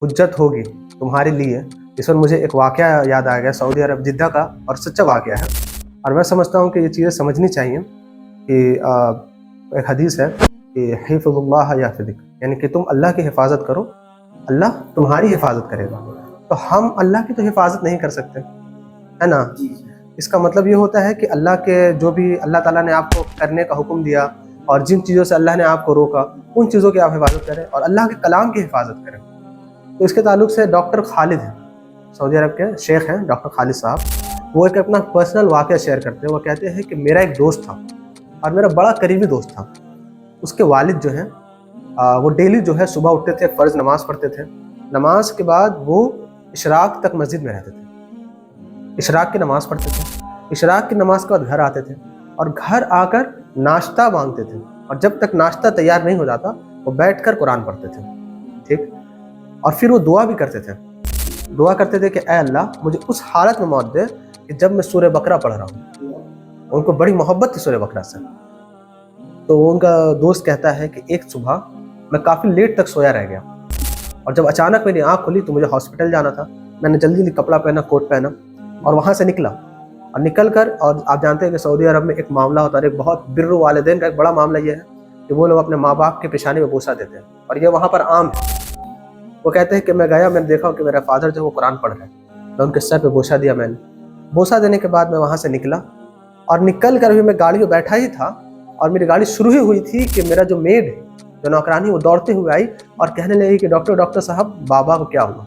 حجت ہوگی تمہارے لیے۔ اس وقت مجھے ایک واقعہ یاد آ گیا سعودی عرب جدہ کا، اور سچا واقعہ ہے، اور میں سمجھتا ہوں کہ یہ چیزیں سمجھنی چاہیے کہ ایک حدیث ہے کہ حفظ اللہ یحفظک، یعنی کہ تم اللہ کی حفاظت کرو، اللہ تمہاری حفاظت کرے گا۔ تو ہم اللہ کی تو حفاظت نہیں کر سکتے، ہے نا؟ اس کا مطلب یہ ہوتا ہے کہ اللہ کے جو بھی اللہ تعالیٰ نے آپ کو کرنے کا حکم دیا، اور جن چیزوں سے اللہ نے آپ کو روکا، ان چیزوں کی آپ حفاظت کریں اور اللہ کے کلام کی حفاظت کریں۔ تو اس کے تعلق سے ڈاکٹر خالد ہیں، سعودی عرب کے شیخ ہیں ڈاکٹر خالد صاحب، وہ ایک اپنا پرسنل واقعہ شیئر کرتے ہیں۔ وہ کہتے ہیں کہ میرا ایک دوست تھا، اور میرا بڑا قریبی دوست تھا۔ اس کے والد جو ہیں وہ ڈیلی جو ہے صبح اٹھتے تھے، فرض نماز پڑھتے تھے، نماز کے بعد وہ اشراق تک مسجد میں رہتے تھے، اشراق کی نماز پڑھتے تھے، اشراق کی نماز کے بعد گھر آتے تھے، اور گھر آ کر ناشتہ مانگتے تھے، اور جب تک ناشتہ تیار نہیں ہو جاتا وہ بیٹھ کر قرآن پڑھتے تھے، ٹھیک؟ اور پھر وہ دعا بھی کرتے تھے، دعا کرتے تھے کہ اے اللہ مجھے اس حالت میں موت دے کہ جب میں سورہ بقرہ پڑھ رہا ہوں۔ ان کو بڑی محبت تھی سورہ بقرہ سے۔ تو ان کا دوست کہتا ہے کہ ایک صبح میں کافی لیٹ تک سویا رہ گیا، اور جب اچانک میری آنکھ کھلی تو مجھے ہاسپٹل جانا تھا۔ میں نے جلدی جلدی کپڑا پہنا، کوٹ پہنا، اور وہاں سے نکلا، اور نکل کر، اور آپ جانتے ہیں کہ سعودی عرب میں ایک معاملہ ہوتا ہے، ایک بہت بر والدین کا ایک بڑا معاملہ یہ ہے کہ وہ لوگ اپنے ماں باپ کے پیشانی میں بوسہ دیتے ہیں، اور یہ وہاں پر عام ہے۔ وہ کہتے ہیں کہ میں گیا، میں نے دیکھا کہ میرا فادر جو وہ قرآن پڑھ رہے ہیں، میں ان کے سر پہ بوسہ دیا۔ میں نے بوسہ دینے کے بعد میں وہاں سے نکلا، اور نکل کر بھی میں گاڑی میں بیٹھا ہی تھا، اور میری گاڑی شروع ہی ہوئی تھی کہ میرا جو میڈ ہے، جو نوکرانی، وہ دوڑتے ہوئے آئی اور کہنے لگی کہ ڈاکٹر صاحب بابا کو کیا ہوا،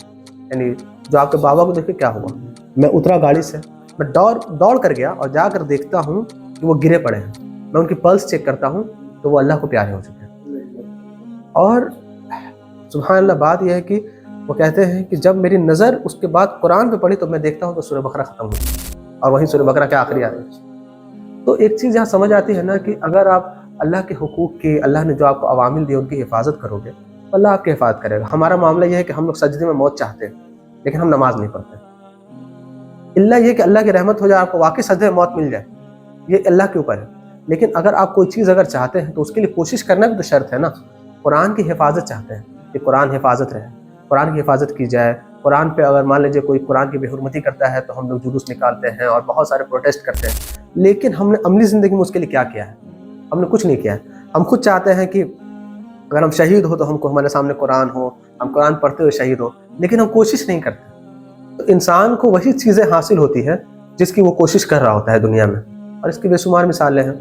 یعنی جو آپ کے بابا کو دیکھ کے کیا ہوا۔ میں اترا گاڑی سے، میں دوڑ کر گیا، اور جا کر دیکھتا ہوں کہ وہ گرے پڑے ہیں۔ میں ان کی پلس چیک کرتا ہوں تو وہ اللہ کو پیارے ہو چکے ہیں۔ اور سبحان اللہ، بات یہ ہے کہ وہ کہتے ہیں کہ جب میری نظر اس کے بعد قرآن پہ پڑی تو میں دیکھتا ہوں تو سورہ بقرہ ختم ہو، اور وہیں سورہ بقرہ کے آخری آیت ہے۔ تو ایک چیز یہاں سمجھ آتی ہے نا کہ اگر آپ اللہ کے حقوق کی، اللہ نے جو آپ کو عوامل دی ان کی حفاظت کرو گے تو اللہ آپ کی حفاظت کرے گا۔ ہمارا معاملہ یہ ہے کہ ہم لوگ سجدے میں موت چاہتے ہیں لیکن ہم نماز نہیں پڑھتے، اللہ یہ کہ اللہ کی رحمت ہو جائے، آپ کو واقعی سجدے میں موت مل جائے، یہ اللہ کے اوپر ہے۔ لیکن اگر آپ کوئی چیز اگر چاہتے ہیں تو اس کے لیے کوشش کرنا بھی تو شرط ہے نا۔ قرآن کی حفاظت چاہتے ہیں کہ قرآن حفاظت رہے، قرآن کی حفاظت کی جائے۔ قرآن پہ اگر مان لیجیے کوئی قرآن کی بے حرمتی کرتا ہے تو ہم لوگ جلوس نکالتے ہیں اور بہت سارے پروٹیسٹ کرتے ہیں، لیکن ہم نے عملی زندگی میں اس کے لیے کیا کیا ہے؟ ہم نے کچھ نہیں کیا ہے۔ ہم خود چاہتے ہیں کہ اگر ہم شہید ہو تو ہم کو ہمارے سامنے قرآن ہو، ہم قرآن پڑھتے ہوئے شہید ہو، لیکن ہم کوشش نہیں کرتے۔ تو انسان کو وہی چیزیں حاصل ہوتی ہیں جس کی وہ کوشش کر رہا ہوتا ہے دنیا میں، اور اس کی بے شمار مثالیں ہیں۔